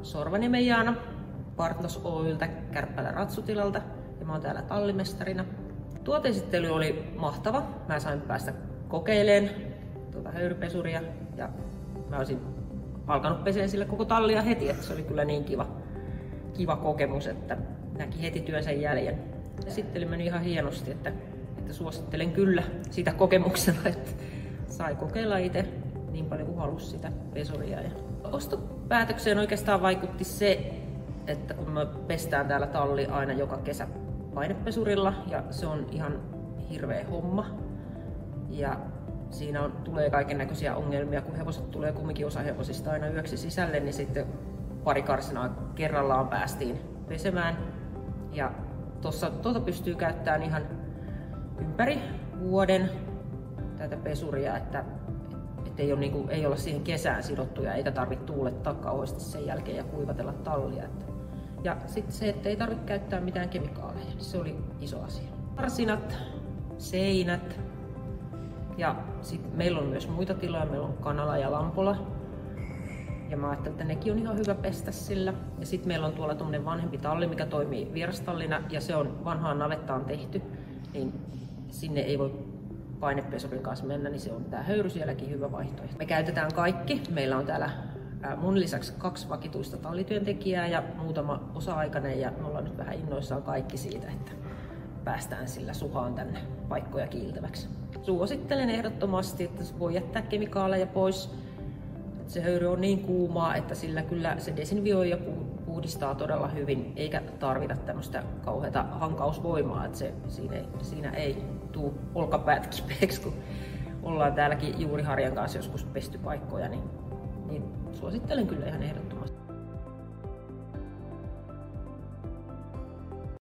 Sorvaniemen Jaana Partners Oyltä Kärppälän Ratsutilalta ja mä oon täällä tallimestarina. Tuoteesittely oli mahtava. Mä sain päästä kokeilemaan höyrypesuria ja mä olisin alkanut peseen sillä koko tallia heti, että se oli kyllä niin kiva kokemus, että näki heti työn sen jäljen. Esittely meni ihan hienosti, että suosittelen kyllä sitä kokemuksena, että sai kokeilla itse niin paljon kuin halusi sitä pesuria. Ja ostopäätökseen oikeastaan vaikutti se, että kun me pestään täällä talli aina joka kesä painepesurilla ja se on ihan hirveä homma. Ja siinä tulee kaiken näköisiä ongelmia, kun hevoset tulee kumminkin osa hevosista aina yöksi sisälle, niin sitten pari karsinaa kerrallaan päästiin pesemään. Ja tuota pystyy käyttämään ihan ympäri vuoden tätä pesuria, että ei olla siihen kesään sidottuja eikä tarvitse tuulettaa kauheasti sen jälkeen ja kuivatella tallia. Ja sitten se, että ei tarvitse käyttää mitään kemikaaleja, se oli iso asia. Karsinat, seinät ja sitten meillä on myös muita tiloja, meillä on Kanala ja Lampola. Ja mä ajattelin, että nekin on ihan hyvä pestä sillä. Ja sitten meillä on tuolla tuommoinen vanhempi talli, mikä toimii vierastallina ja se on vanhaan navettaan tehty, niin sinne ei voi painepesurin kanssa mennä, niin se on tää höyry sielläkin hyvä vaihtoehto. Me käytetään kaikki. Meillä on täällä mun lisäksi 2 vakituista tallityöntekijää ja muutama osa-aikainen ja me ollaan nyt vähän innoissaan kaikki siitä, että päästään sillä suhaan tänne paikkoja kiiltäväksi. Suosittelen ehdottomasti, että voi jättää kemikaaleja pois. Se höyry on niin kuumaa, että sillä kyllä se desinfioi ja puhdistaa todella hyvin, eikä tarvita tämmöistä kauheata hankausvoimaa, että siinä ei tule olkapäät kipeäksi, kun ollaan täälläkin juuri Harjan kanssa joskus pesty paikkoja, niin suosittelen kyllä ihan ehdottomasti.